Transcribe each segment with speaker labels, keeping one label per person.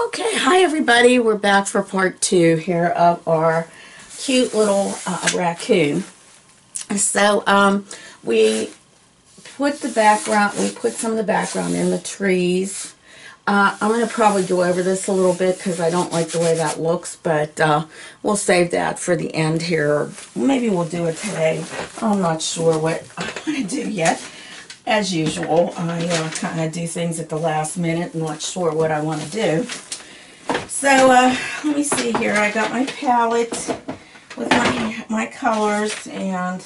Speaker 1: Okay, hi everybody. We're back for part 2 here of our cute little raccoon. So we put some of the background in the trees. I'm going to probably go over this a little bit because I don't like the way that looks, but we'll save that for the end here. Maybe we'll do it today. I'm not sure what I want to do yet. As usual, I kind of do things at the last minute. I'm not sure what I want to do. So, let me see here. I got my palette with my colors, and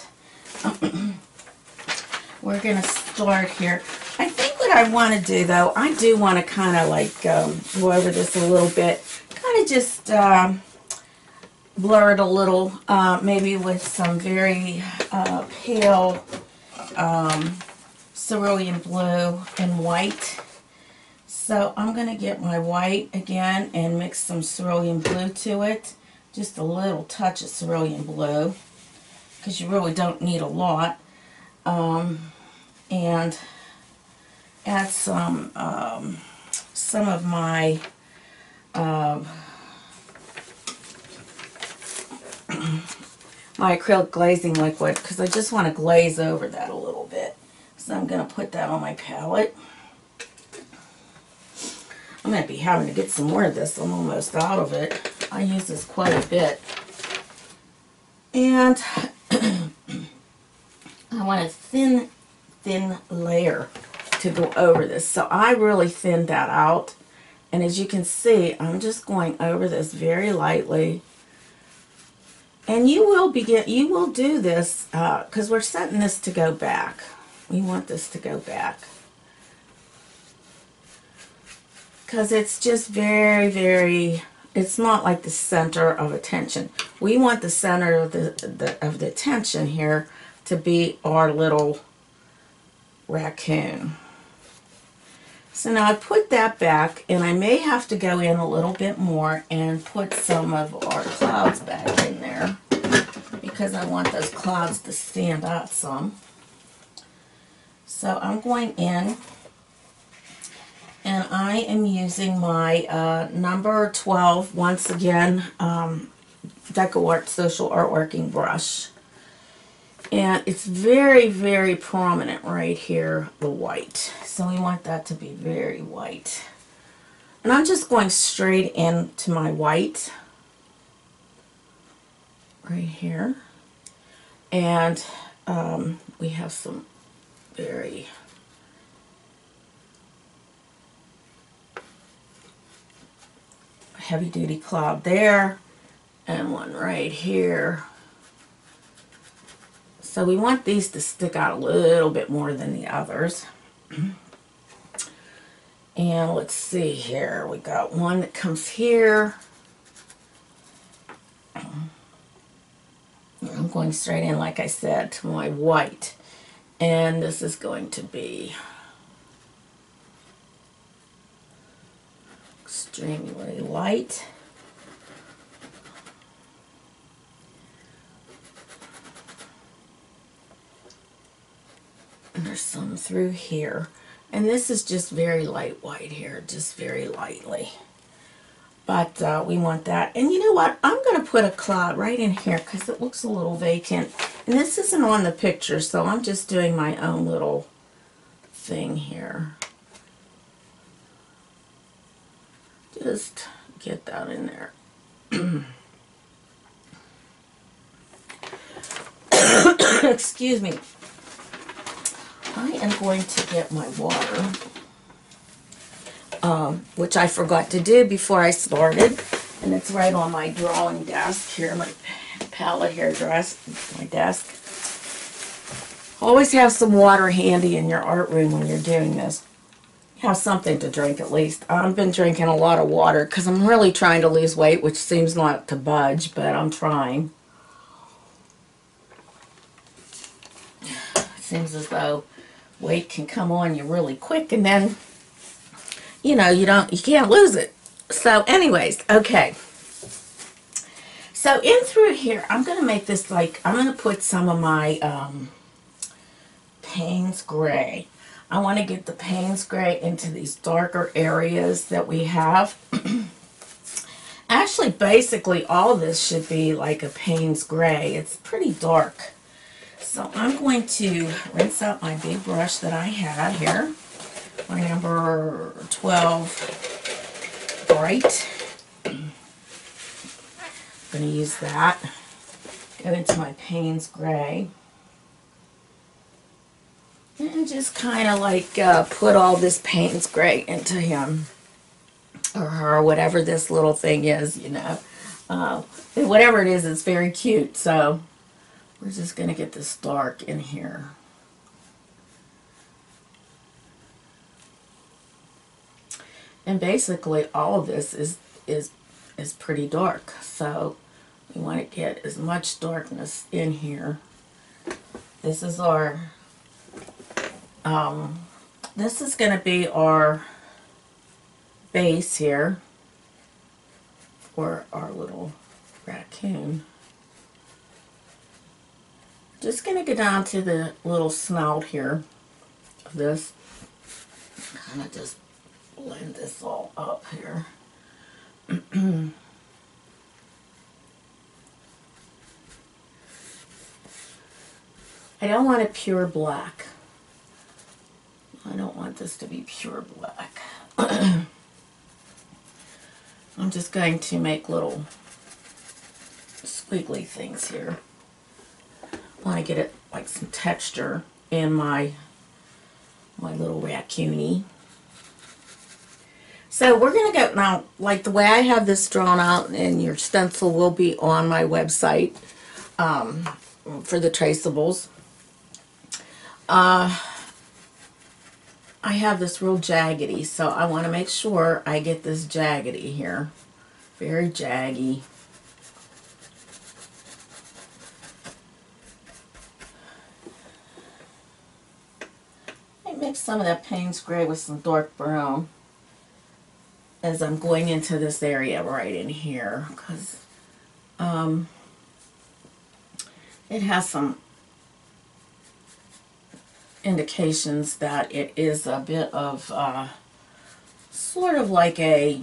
Speaker 1: we're going to start here. I think what I want to do, though, I do want to kind of like go over this a little bit. Kind of just blur it a little, maybe with some very pale cerulean blue and white. So I'm going to get my white again and mix some cerulean blue to it. Just a little touch of cerulean blue, because you really don't need a lot. And add some of my my acrylic glazing liquid, because I just want to glaze over that a little bit. So I'm going to put that on my palette. I'm going to be having to get some more of this. I'm almost out of it. I use this quite a bit. And I want a thin layer to go over this. So I really thinned that out. And as you can see, I'm just going over this very lightly. And you will do this because we're setting this to go back. We want this to go back, because it's just very, very, it's not like the center of attention. We want the center of the attention here to be our little raccoon. So now I put that back, and I may have to go in a little bit more and put some of our clouds back in there, because I want those clouds to stand out some. So I'm going in, and I am using my number 12, once again, Deco Art Social Artworking brush. And it's very, very prominent right here, the white. So we want that to be very white. And I'm just going straight into my white right here. And we have some very heavy duty cloud there, and one right here. So we want these to stick out a little bit more than the others. And let's see here, we got one that comes here. I'm going straight in, like I said, to my white. And this is going to be extremely light. And there's some through here. And this is just very light white here, just very lightly. But we want that. And you know what? I'm going to put a cloud right in here because it looks a little vacant. And this isn't on the picture, so I'm just doing my own little thing here. Just get that in there. Excuse me. I am going to get my water, which I forgot to do before I started, and it's right on my drawing desk here, my palette here, my desk. Always have some water handy in your art room when you're doing this. Have something to drink at least. I've been drinking a lot of water because I'm really trying to lose weight, which seems not to budge, but I'm trying. It seems as though weight can come on you really quick, and then you know you can't lose it. So anyways, okay, so in through here I'm going to make this, like, I'm going to put some of my Payne's gray. I want to get the Payne's Gray into these darker areas that we have. Actually, basically, all of this should be like a Payne's Gray. It's pretty dark. So I'm going to rinse out my big brush that I had here. My number 12 Bright. I'm going to use that. Go into my Payne's Gray. And just kind of like put all this Payne's Gray into him. Or her, whatever this little thing is, you know. Whatever it is, it's very cute. So we're just going to get this dark in here. And basically all of this is pretty dark. So we want to get as much darkness in here. This is our, this is going to be our base here for our little raccoon. Just going to go down to the little snout here of this. Kind of just blend this all up here. I don't want it pure black. I don't want this to be pure black. I'm just going to make little squiggly things here. I want to get it like some texture in my little raccoonie. So we're going to go now, like the way I have this drawn out, and your stencil will be on my website for the traceables. I have this real jaggedy, so I want to make sure I get this jaggedy here. Very jaggy. I mix some of that Payne's Gray with some dark brown as I'm going into this area right in here, because it has some indications that it is a bit of sort of like a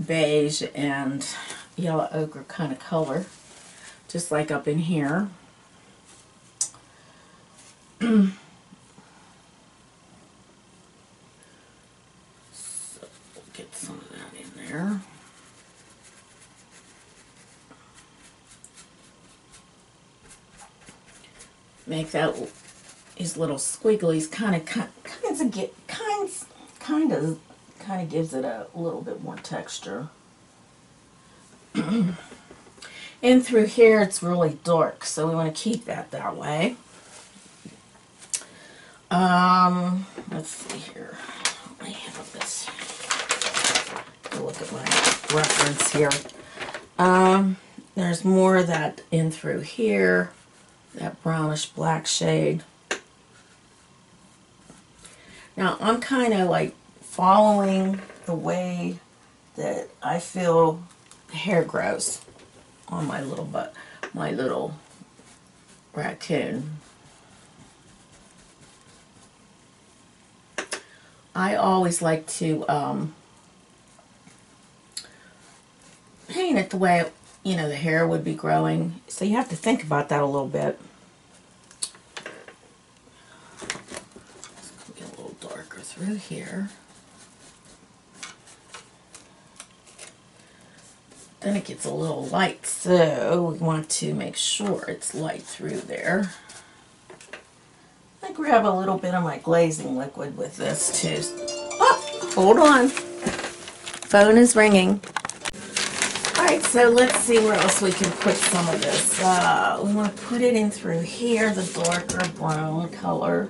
Speaker 1: beige and yellow ochre kind of color, just like up in here. So we'll get some of that in there. Make that these little squigglies kind of gives it a little bit more texture. And through here it's really dark, so we want to keep that way. Let's see here. I have this. Go look at my reference here. There's more of that in through here, that brownish black shade. Now I'm kind of like following the way that I feel the hair grows on my little raccoon. I always like to paint it the way, you know, the hair would be growing. So you have to think about that a little bit. It's going to get a little darker through here. Then it gets a little light, so we want to make sure it's light through there. I grab a little bit of my glazing liquid with this too. Oh, hold on. Phone is ringing. Alright, so let's see where else we can put some of this. We want to put it in through here, the darker brown color.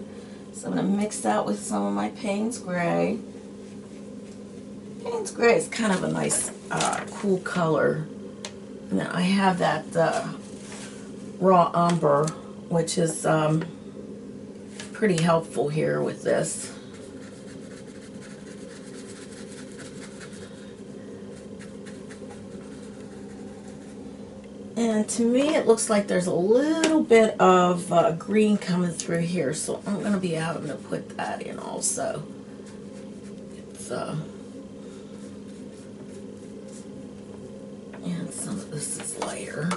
Speaker 1: So I'm going to mix that with some of my Payne's Gray. Payne's Gray is kind of a nice, cool color. And then I have that raw umber, which is pretty helpful here with this. And to me, it looks like there's a little bit of green coming through here, so I'm going to be having to put that in also. It's, and some of this is lighter.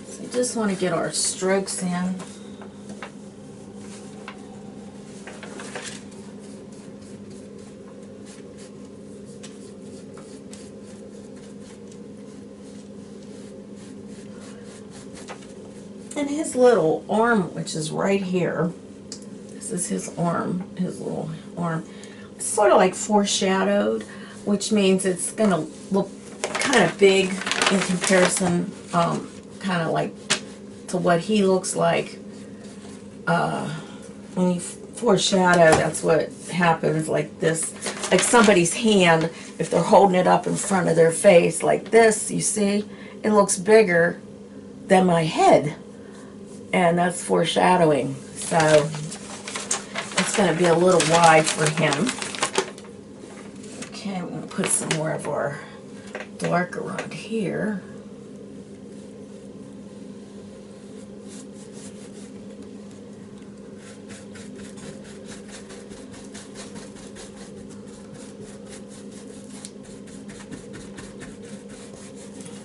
Speaker 1: So we just want to get our strokes in. And his little arm, which is right here, this is his arm, his little arm, it's sort of like foreshadowed, which means it's going to look kind of big in comparison, kind of like to what he looks like. When you foreshadow, that's what happens, like this, like somebody's hand, if they're holding it up in front of their face like this, you see, it looks bigger than my head. And that's foreshadowing, so it's going to be a little wide for him. Okay, we're going to put some more of our dark around here.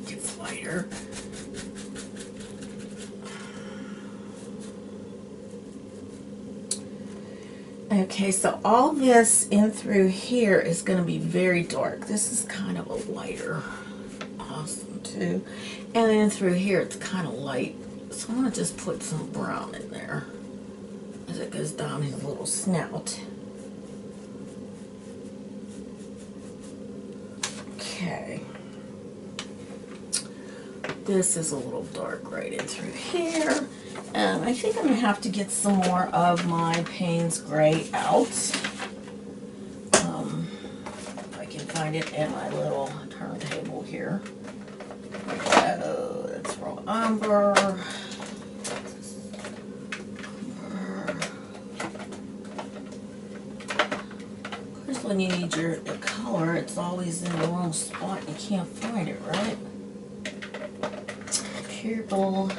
Speaker 1: Gets lighter. Okay, so all this in through here is going to be very dark. This is kind of a lighter, awesome too. And then through here it's kind of light. So I'm going to just put some brown in there as it goes down his little snout. Okay. This is a little dark right in through here. And I think I'm going to have to get some more of my Payne's Gray out. If I can find it in my little turntable here. There we go. That's raw umber. Of course, when you need your color, it's always in the wrong spot. You can't find it, right? Purple.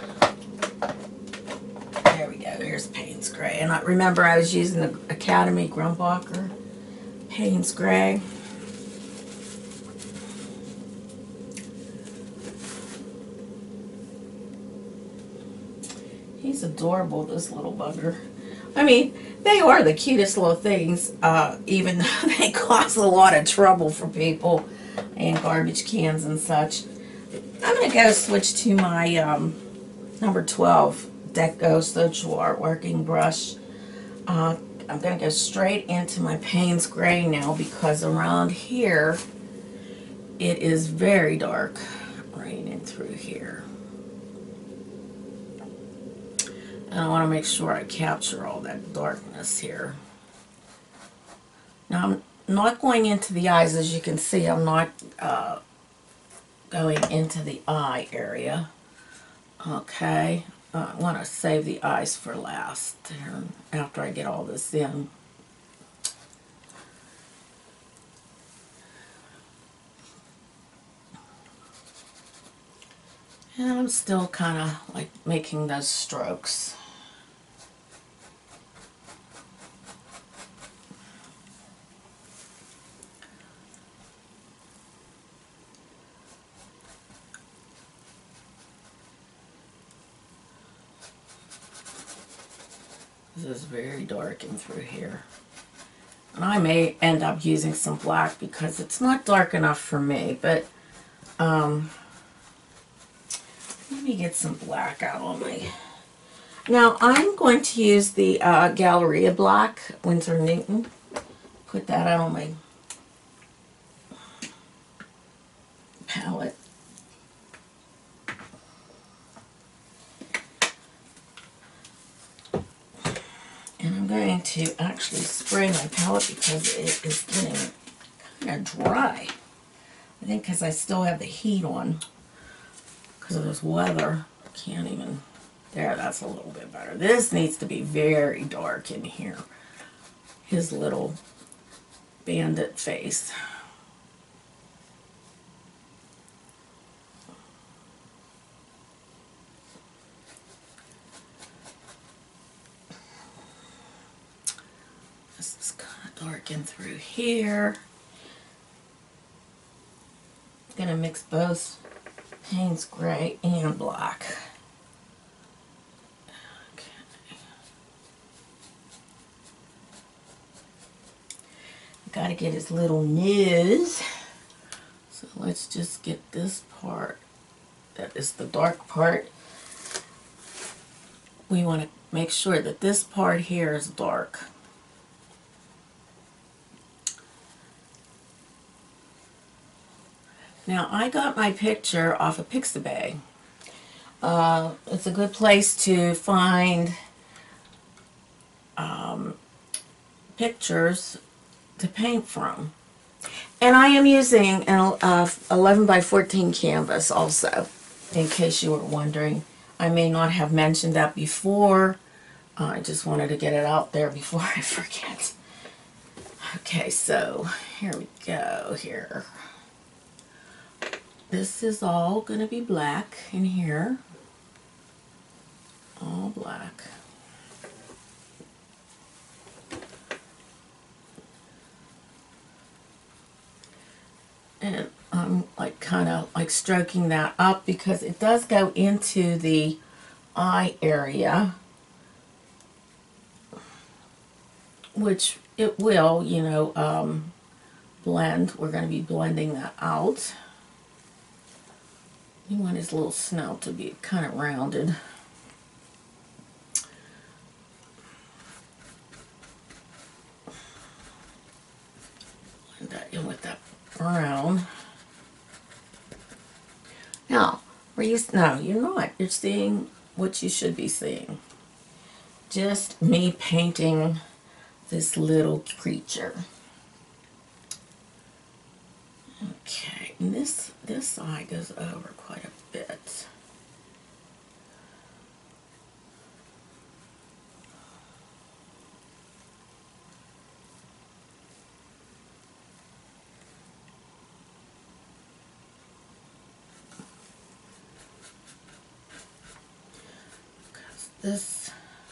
Speaker 1: There we go, here's Payne's Gray. And I remember I was using the Academy Grumbacher Payne's Gray. He's adorable, this little bugger. I mean, they are the cutest little things, even though they cause a lot of trouble for people and garbage cans and such. I'm going to go switch to my number 12 Deco Social Art Working Brush. I'm going to go straight into my Payne's Gray now because around here it is very dark right in through here. And I want to make sure I capture all that darkness here. Now I'm not going into the eyes, as you can see. I'm not going into the eye area. Okay. I want to save the eyes for last after I get all this in. And I'm still kind of like making those strokes. This is very dark in through here. And I may end up using some black because it's not dark enough for me, but let me get some black out on my... Now I'm going to use the Galleria Black, Winsor Newton. Put that out on my palette. And I'm going to actually spray my palette because it is getting kind of dry. I think because I still have the heat on because of this weather. I can't even... There, that's a little bit better. This needs to be very dark in here. His little bandit face. This is kind of darken through here. I'm going to mix both Payne's gray and black. Okay. Got to get his little nose. So let's just get this part. That is the dark part. We want to make sure that this part here is dark. Now I got my picture off of Pixabay. It's a good place to find pictures to paint from. And I am using an 11 by 14 canvas also, in case you were wondering. I may not have mentioned that before. I just wanted to get it out there before I forget. Okay, so here we go here. This is all going to be black in here. All black. And I'm like kind of like stroking that up because it does go into the eye area, which it will, you know, blend. We're going to be blending that out. You want his little snout to be kind of rounded. Blend that in with that brown. Now, no, you're not. You're seeing what you should be seeing. Just me painting this little creature. Okay, and this side goes over quite a bit.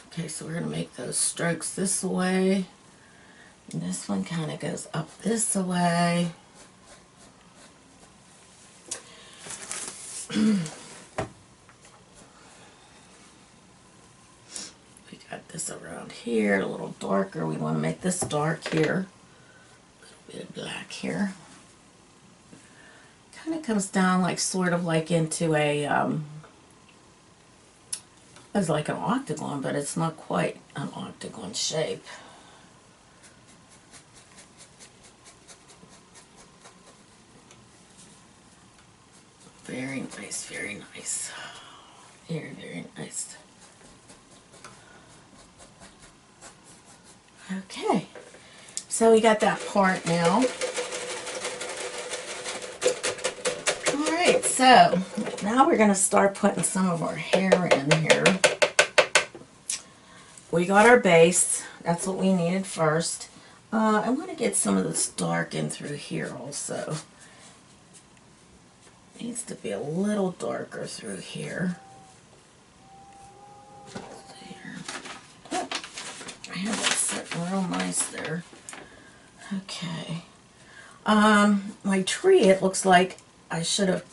Speaker 1: Okay, so we're going to make those strokes this way. And this one kind of goes up this way. We got this around here, a little darker. We want to make this dark here. A little bit of black here. Kind of comes down like sort of like into a it's like an octagon, but it's not quite an octagon shape. Very nice, very nice. Very, very nice. Okay, so we got that part now. Alright, so now we're going to start putting some of our hair in here. We got our base. That's what we needed first. I want to get some of this dark in through here also. Needs to be a little darker through here. Oh, I have that sitting real nice there. Okay. My tree, it looks like I should have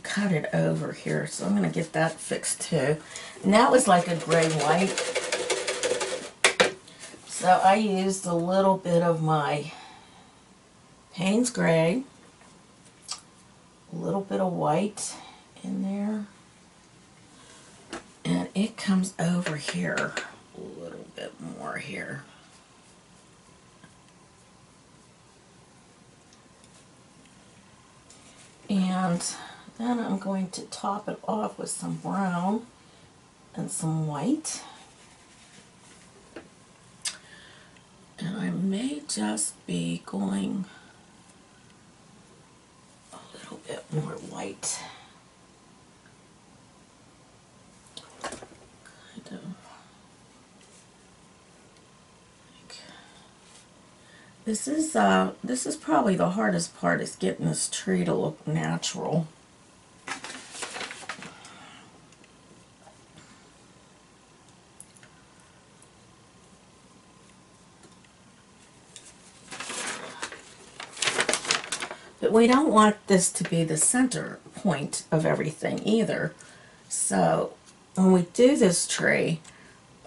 Speaker 1: cut it over here, so I'm going to get that fixed too. And that was like a gray-white. So I used a little bit of my Payne's gray. A little bit of white in there, and it comes over here a little bit more here. And then I'm going to top it off with some brown and some white. And I may just be going bit more white. Kind of like this is probably the hardest part, is getting this tree to look natural. But we don't want this to be the center point of everything either. So when we do this tree,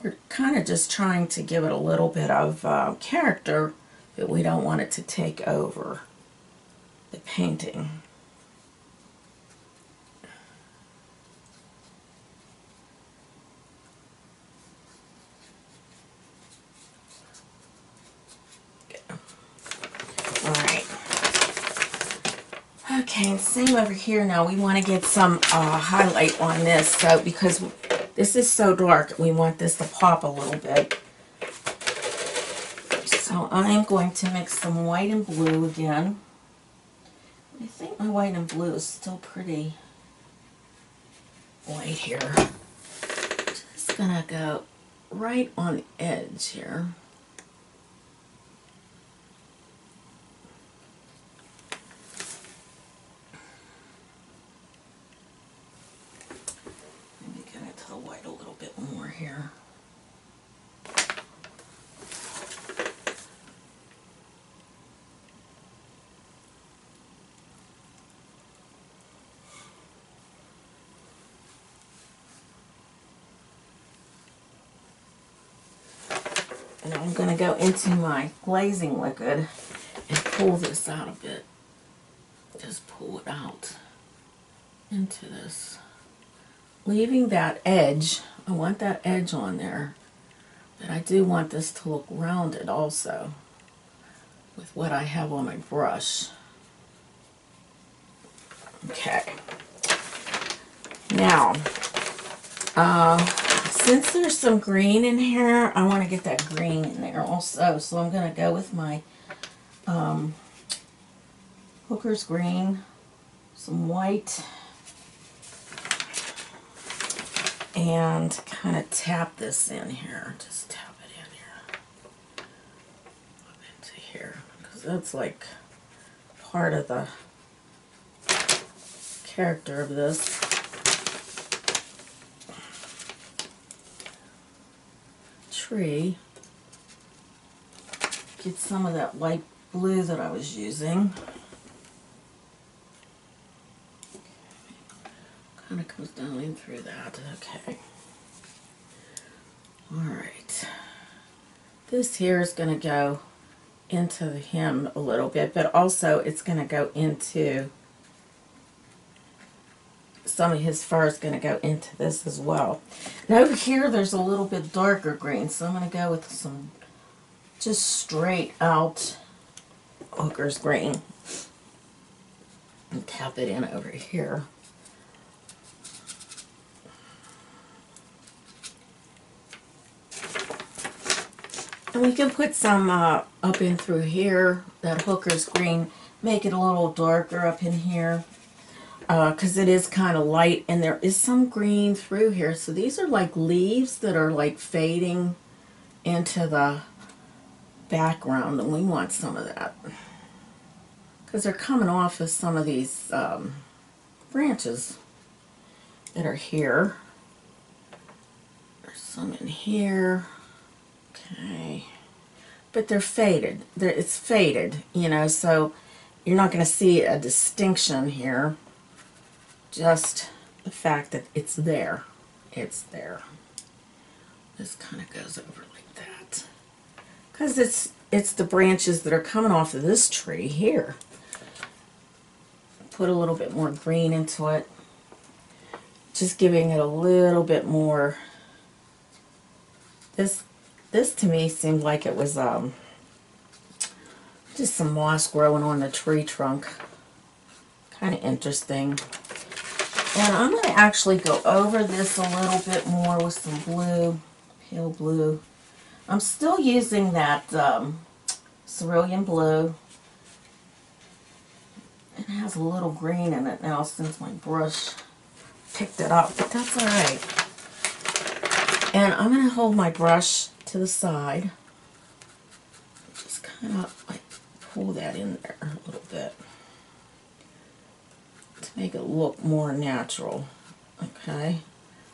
Speaker 1: we're kind of just trying to give it a little bit of character, but we don't want it to take over the painting. Alright. Okay, and same over here now. We want to get some highlight on this, so because this is so dark, we want this to pop a little bit. So I'm going to mix some white and blue again. I think my white and blue is still pretty white here. Just gonna go right on the edge here. Maybe get into the white a little bit more here. And I'm going to go into my glazing liquid and pull this out a bit. Just pull it out into this. Leaving that edge, I want that edge on there, but I do want this to look rounded also with what I have on my brush. Okay. Now, since there's some green in here, I want to get that green in there also. So I'm going to go with my Hooker's green, some white, and kind of tap this in here. Just tap it in here. Into here. Because that's like part of the character of this. Tree. Get some of that light blue that I was using. Kind of comes down in through that. Okay. Alright. This here is going to go into him a little bit, but also it's going to go into some of his fur is going to go into this as well. And over here there's a little bit darker green, so I'm going to go with some just straight out Hooker's green and tap it in over here. And we can put some up in through here, that Hooker's green, make it a little darker up in here. Because it is kind of light, and there is some green through here. So these are like leaves that are like fading into the background, and we want some of that. Because they're coming off of some of these branches that are here. There's some in here. Okay. But they're faded. It's faded, you know, so you're not going to see a distinction here. Just the fact that it's there. It's there. This kind of goes over like that. Because it's the branches that are coming off of this tree here. Put a little bit more green into it. Just giving it a little bit more. This to me seemed like it was just some moss growing on the tree trunk. Kind of interesting. And I'm going to actually go over this a little bit more with some blue, pale blue. I'm still using that cerulean blue. It has a little green in it now since my brush picked it up, but that's alright. And I'm going to hold my brush to the side. Just kind of like pull that in there a little bit. To make it look more natural, okay?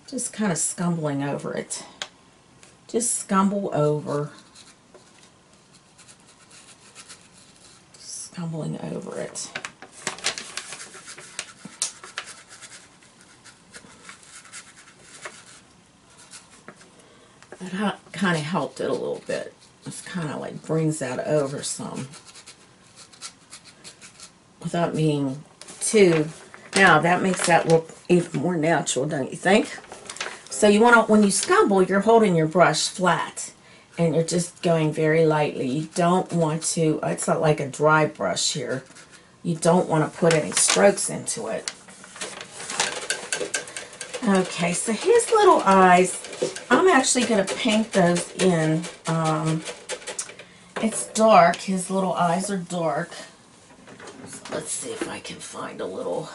Speaker 1: Just kind of scumbling over it. Just scumble over. Scumbling over it. That kind of helped it a little bit. It's kind of like brings that over some without being too. Now that makes that look even more natural, don't you think? So you want to, when you stumble, you're holding your brush flat and you're just going very lightly. You don't want to, it's not like a dry brush here. You don't want to put any strokes into it. Okay, so his little eyes, I'm actually going to paint those in. It's dark. His little eyes are dark. So let's see if I can find a little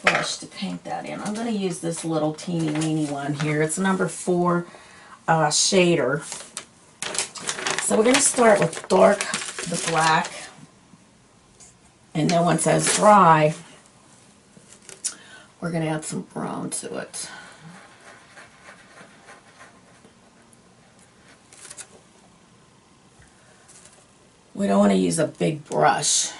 Speaker 1: brush to paint that in. I'm going to use this little teeny weeny one here. It's number 4 shader. So we're going to start with dark, the black, and then once that's dry, we're going to add some brown to it. We don't want to use a big brush.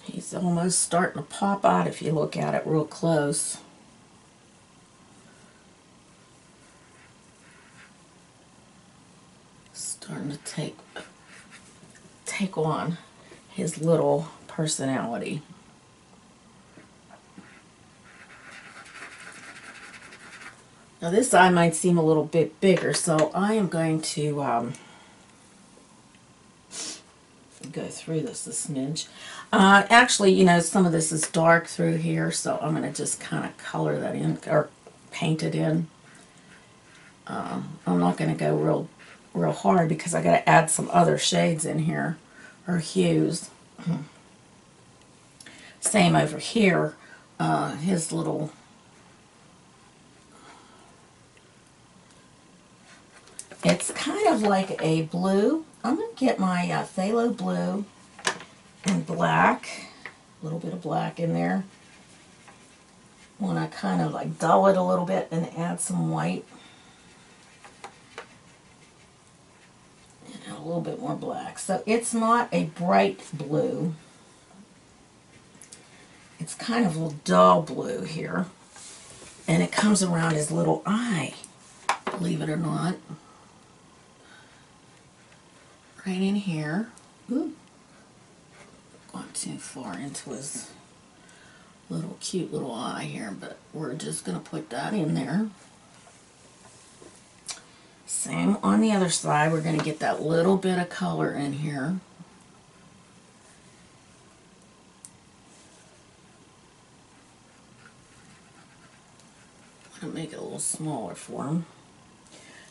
Speaker 1: He's almost starting to pop out if you look at it real close. Starting to take on his little personality. Now this eye might seem a little bit bigger, so I am going to go through this a smidge. Actually, you know, some of this is dark through here, so I'm going to just kind of color that in, or paint it in. I'm not going to go real hard because I got to add some other shades in here, or hues. Same over here. His little, it's kind of like a blue. I'm going to get my phthalo blue and black, a little bit of black in there. Want to kind of like dull it a little bit and add some white. And a little bit more black. So it's not a bright blue. It's kind of a dull blue here. And it comes around his little eye, believe it or not. Right in here. Ooh. Gone too far into his little cute little eye here, but we're just going to put that in there. Same on the other side. We're going to get that little bit of color in here. I'm going to make it a little smaller for him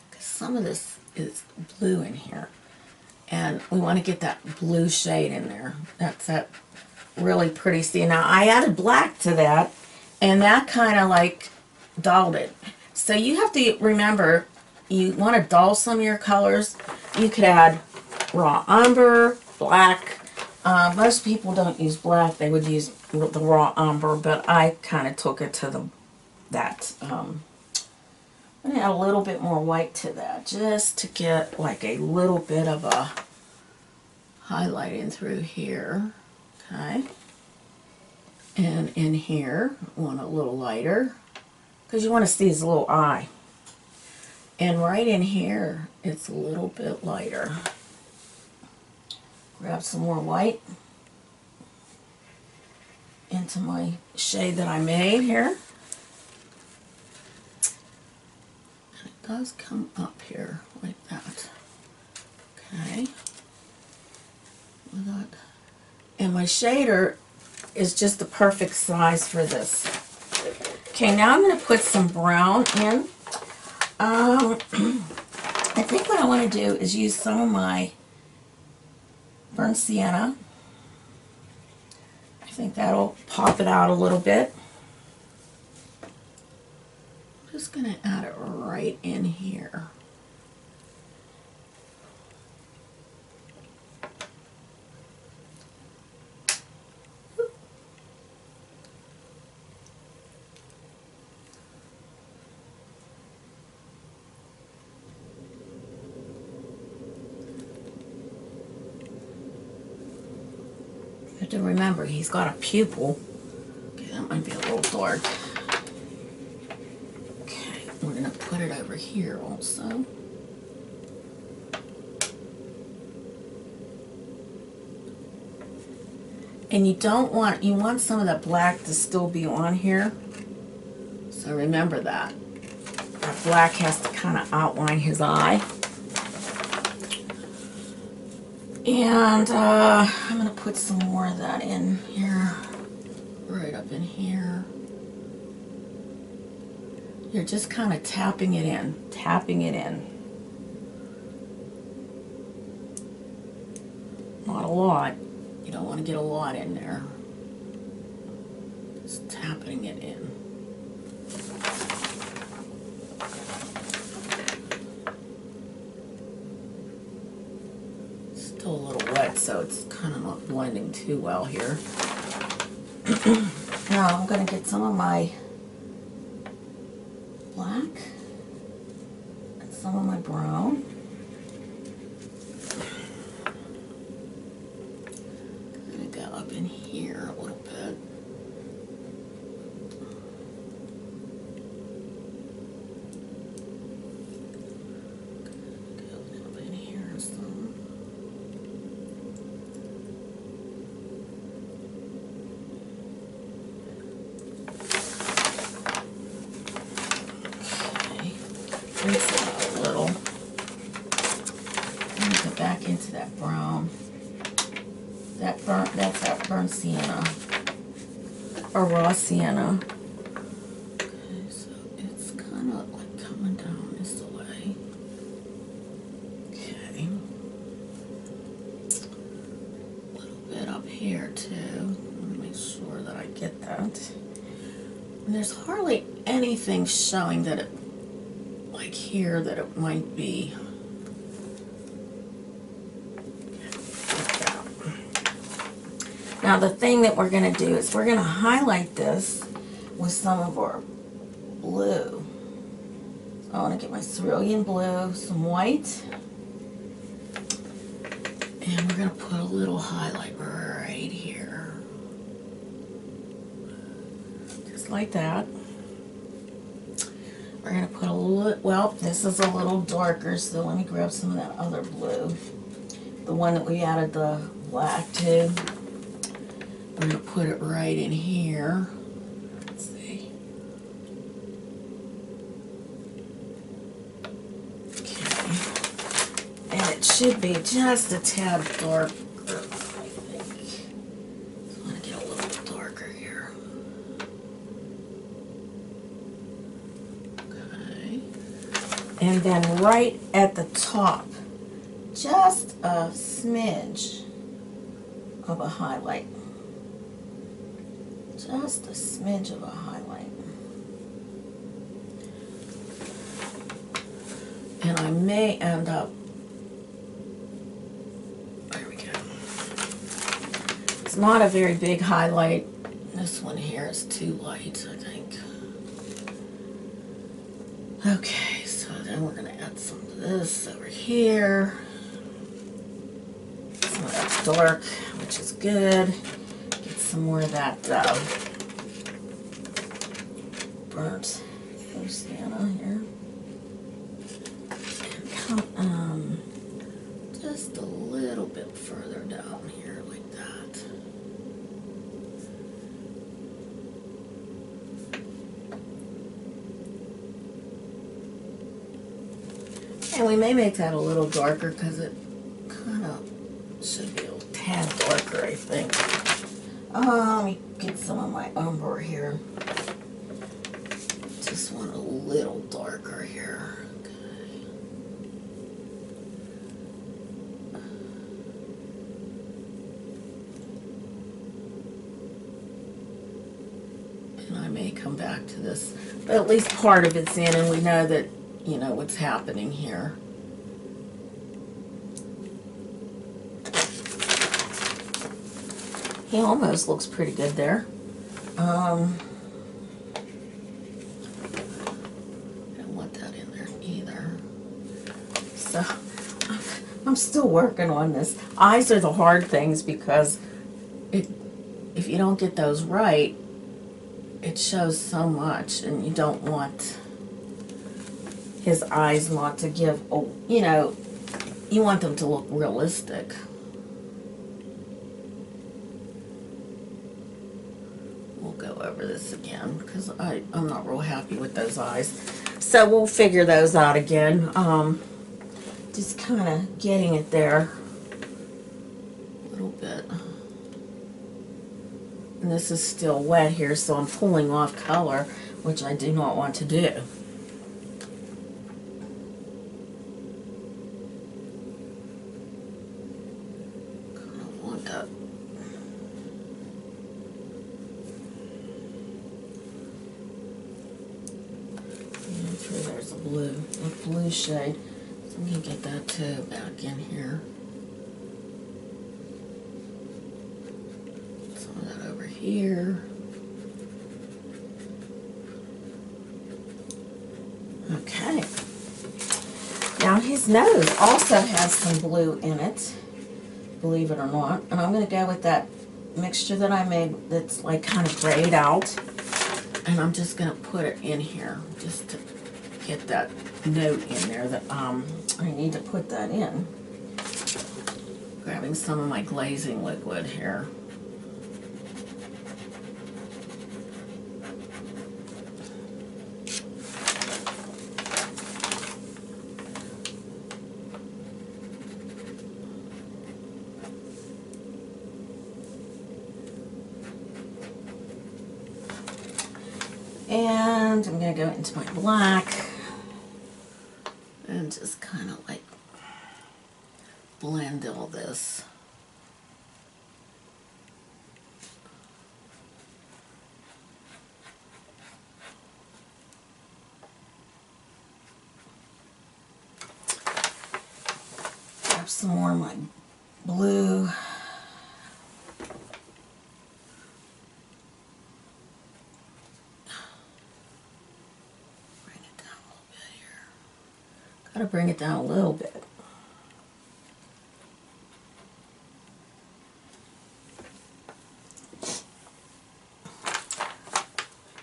Speaker 1: because some of this is blue in here. And we want to get that blue shade in there. That's that really pretty. See, now I added black to that, and that kind of like dulled it. So you have to remember, you want to dull some of your colors. You could add raw umber, black. Most people don't use black. They would use the raw umber, but I kind of took it to that. I'm going to add a little bit more white to that just to get like a little bit of a highlighting through here. Okay. And in here, I want a little lighter because you want to see his little eye. And right in here, it's a little bit lighter. Grab some more white into my shade that I made here. Does come up here like that. Okay. And my shader is just the perfect size for this. Okay, now I'm going to put some brown in. I think what I want to do is use some of my burnt sienna. I think that'll pop it out a little bit. Just going to add it right in here. have to remember he's got a pupil. Okay, that might be a little dark. Okay, we're going to put it over here also. And you want some of that black to still be on here. So remember that. That black has to kind of outline his eye. And I'm going to put some more of that in here, right up in here. You're just kind of tapping it in, tapping it in. Not a lot. You don't want to get a lot in there. Just tapping it in. Still a little wet, so it's kind of not blending too well here. Now I'm going to get some of my black and some of my brown. Up in here a little bit. Go up in here some. Okay, rinse it out a little. And go back into that brown. That's that burnt sienna, or raw sienna. Okay, so it's kind of like coming down this way. Okay. A little bit up here too. Let me make sure that I get that. And there's hardly anything showing that it, like here, that it might be. Now the thing that we're going to do is we're going to highlight this with some of our blue. So I want to get my cerulean blue, some white, and we're going to put a little highlight right here. Just like that. We're going to put a little, well, this is a little darker, so let me grab some of that other blue. The one that we added the black to. We're going to put it right in here. Let's see. Okay. And it should be just a tad darker, I think. I want to get a little bit darker here. Okay. And then right at the top, just a smidge of a highlight. Just a smidge of a highlight. And I may end up, there we go. It's not a very big highlight. This one here is too light, I think. Okay, so then we're going to add some of this over here. Some of that's dark, which is good. Some more of that burnt sienna here. And come just a little bit further down here like that. And we may make that a little darker because it kind of should be a tad darker, I think. Let me get some of my umber here. Just want a little darker here. Okay. And I may come back to this, but at least part of it's in, and we know that, you know, what's happening here. He almost looks pretty good there. I don't want that in there either. So I'm still working on this. Eyes are the hard things because you don't get those right, it shows so much, and you don't want his eyes not to give, oh, you know, you want them to look realistic. We'll go over this again because I'm not real happy with those eyes. So we'll figure those out again. Just kind of getting it there a little bit. And this is still wet here, so I'm pulling off color, which I do not want to do. Kind of want that. There's a blue shade. So I'm going to get that too back in here. Some of that over here. Okay. Now his nose also has some blue in it, believe it or not. And I'm going to go with that mixture that I made that's like kind of grayed out. And I'm just going to put it in here just to get that note in there that I need to put that in. Grabbing some of my glazing liquid here. And I'm going to go into my black and just kind of like blend all this. Grab some more of my blue. Gotta bring it down a little bit.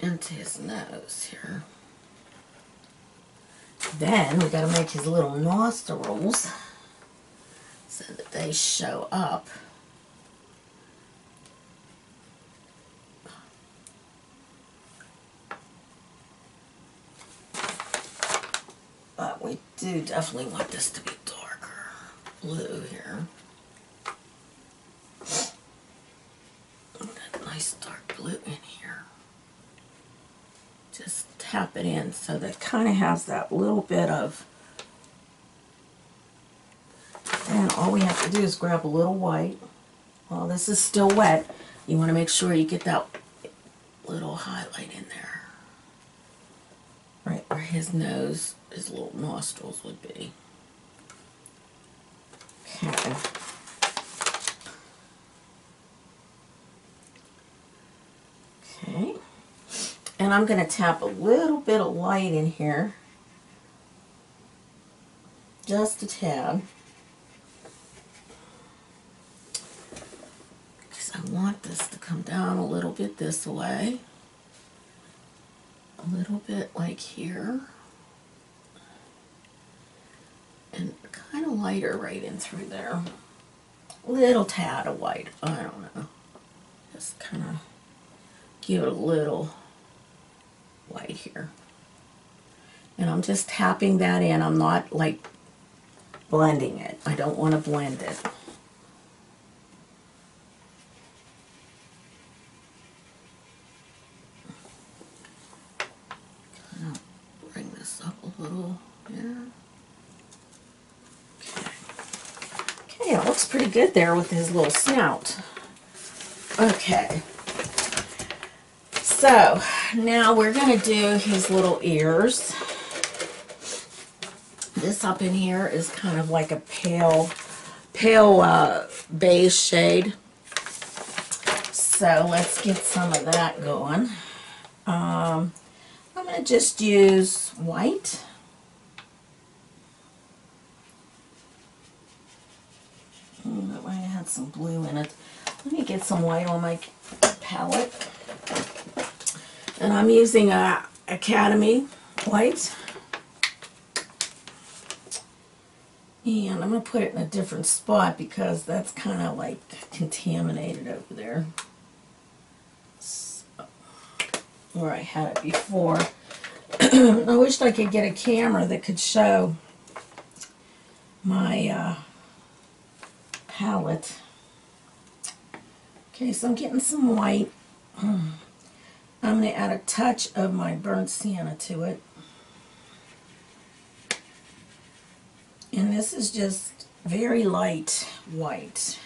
Speaker 1: Into his nose here. Then we gotta make his little nostrils so that they show up. But we do definitely want this to be darker blue here. That nice dark blue in here. Just tap it in so that it kind of has that little bit of, and all we have to do is grab a little white. While this is still wet, you want to make sure you get that little highlight in there. Right where his nose, his little nostrils would be. Okay. Okay. And I'm going to tap a little bit of light in here. Just a tad. Because I want this to come down a little bit this way. A little bit like here. And kind of lighter right in through there. A little tad of white. I don't know. Just kind of give it a little white here. And I'm just tapping that in. I'm not like blending it. I don't want to blend it. Kind of bring this up a little here. Okay, it looks pretty good there with his little snout. Okay. So, now we're going to do his little ears. This up in here is kind of like a pale beige shade. So, let's get some of that going. I'm going to just use white. That way I had some blue in it. Let me get some white on my palette. And I'm using Academy white. And I'm going to put it in a different spot because that's kind of like contaminated over there. So, where I had it before. I wished I could get a camera that could show my palette. Okay, so I'm getting some white. I'm going to add a touch of my burnt sienna to it. And this is just very light white.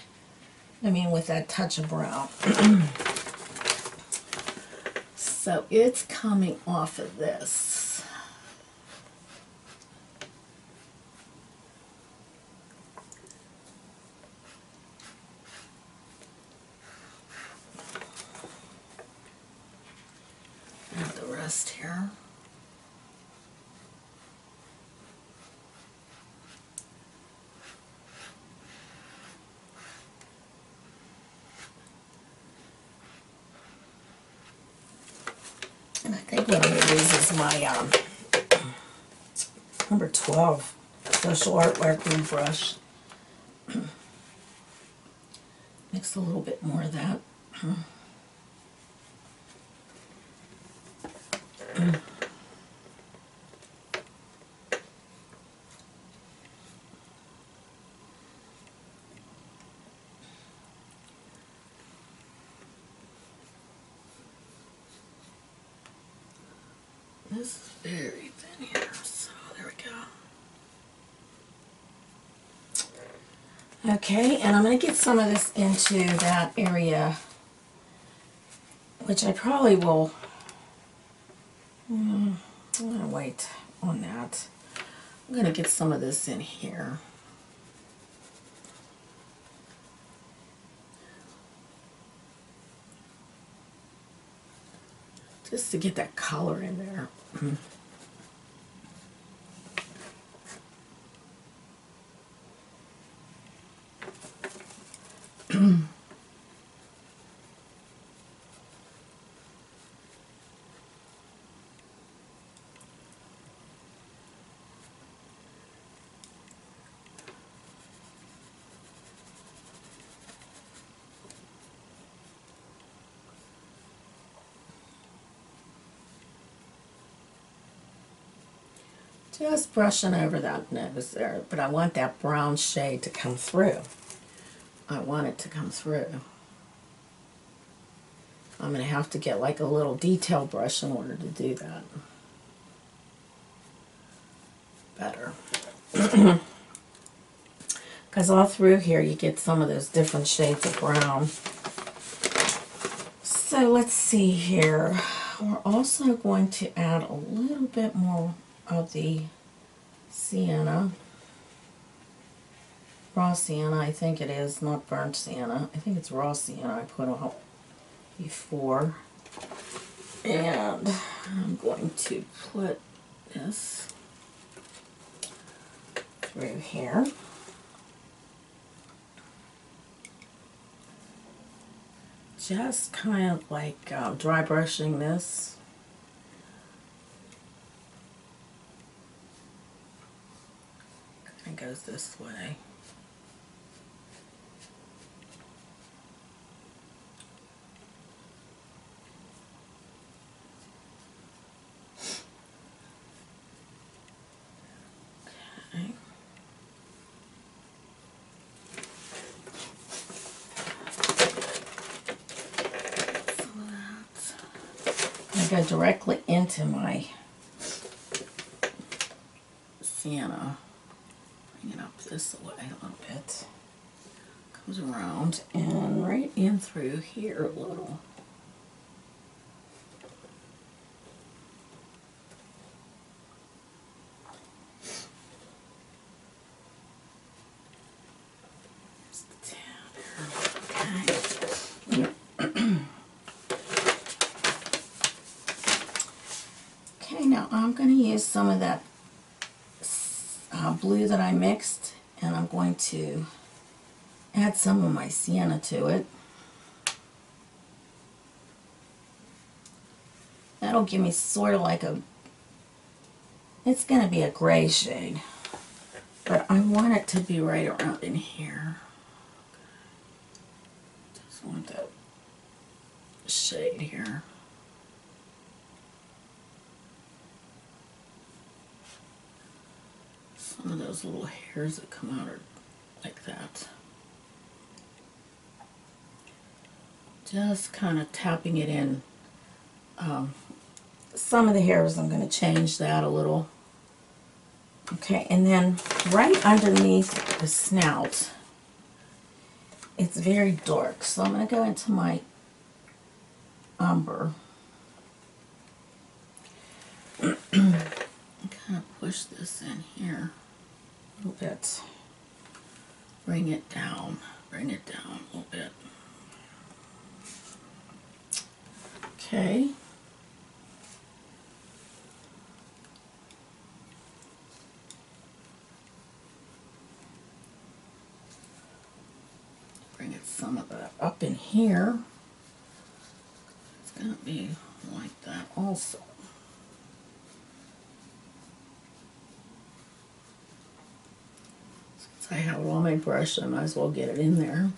Speaker 1: I mean, with that touch of brown. So it's coming off of this. Add the rest here. And I think what I'm going to use is my number 12 Social Artwork glue brush. Mix a little bit more of that. This is very thin here, so there we go. Okay, and I'm going to get some of this into that area, which I probably will, I'm going to wait on that. I'm going to get some of this in here. Just to get that color in there. Just brushing over that nose there, but I want that brown shade to come through. I want it to come through. I'm going to have to get like a little detail brush in order to do that better. Because all through here you get some of those different shades of brown. So let's see here. We're also going to add a little bit more of the sienna, raw sienna, I think it is, not burnt sienna. I think it's raw sienna I put on before. And I'm going to put this through here. Just kind of like dry brushing this. It goes this way. Okay. Some of that. I go directly into my sienna. Bring it up this way a little bit. Comes around and right in through here a little. Just down here. Okay. Okay, now I'm going to use some of that blue that I mixed, and I'm going to add some of my sienna to it. that'll give me sort of like a, it's going to be a gray shade, but I want it to be right around in here. Just want that shade here. Some of those little hairs that come out are like that. Just kind of tapping it in. Some of the hairs, I'm going to change that a little. Okay, and then right underneath the snout, it's very dark, so I'm going to go into my umber. Kind of push this in here a little bit. Bring it down a little bit. Okay. Bring it some of that up in here. It's going to be like that also. Since I have it on my brush, I might as well get it in there.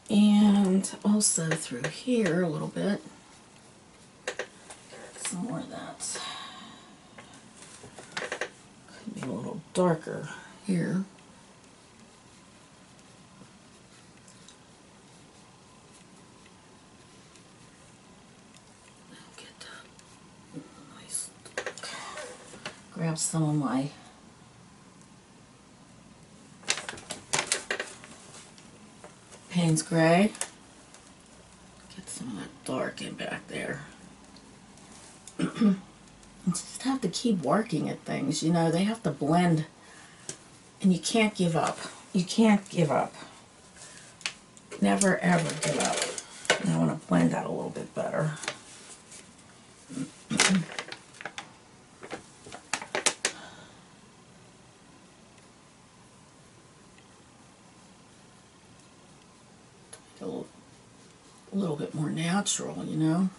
Speaker 1: And also through here a little bit. Some more of that. Could be a little darker here. Get that nice. Grab some of my Payne's Gray. Get some of that dark in back there. You just have to keep working at things, you know, they have to blend, and you can't give up. You can't give up. Never ever give up. And I want to blend that a little bit better. A little bit more natural, you know.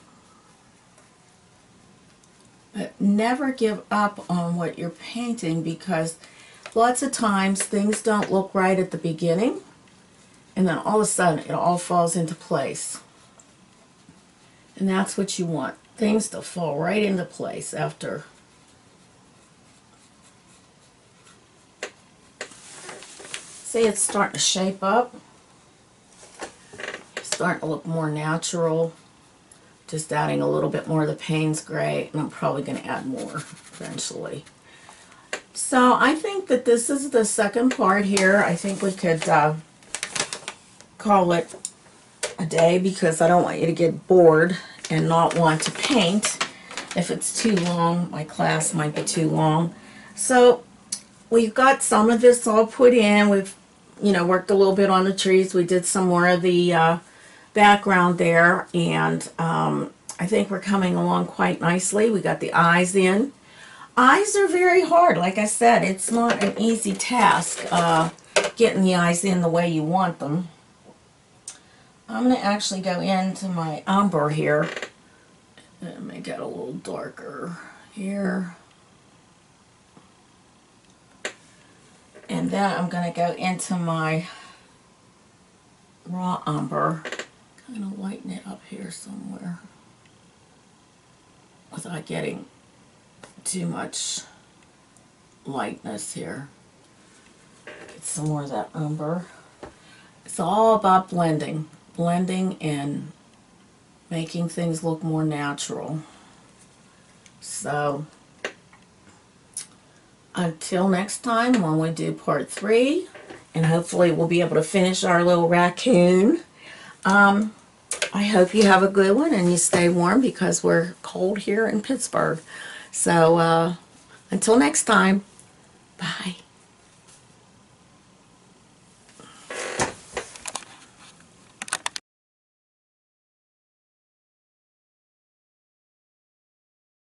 Speaker 1: But never give up on what you're painting, because lots of times things don't look right at the beginning, and then all of a sudden it all falls into place. And that's what you want, things to fall right into place after. See, it's starting to shape up. It's starting to look more natural. Just adding a little bit more of the Payne's Gray, and I'm probably going to add more eventually. So I think that this is the second part here. I think we could call it a day, because I don't want you to get bored and not want to paint. If it's too long, my class might be too long. So we've got some of this all put in. We've, you know, worked a little bit on the trees. We did some more of the background there, and I think we're coming along quite nicely. We got the eyes in. Eyes are very hard. Like I said, it's not an easy task getting the eyes in the way you want them. I'm going to actually go into my umber here and make it a little darker here. And then I'm going to go into my raw umber. Kind of lighten it up here somewhere without getting too much lightness here. Get some more of that umber. It's all about blending and making things look more natural. So until next time when we do part 3, and hopefully we'll be able to finish our little raccoon. I hope you have a good one and you stay warm, because we're cold here in Pittsburgh. So until next time, bye.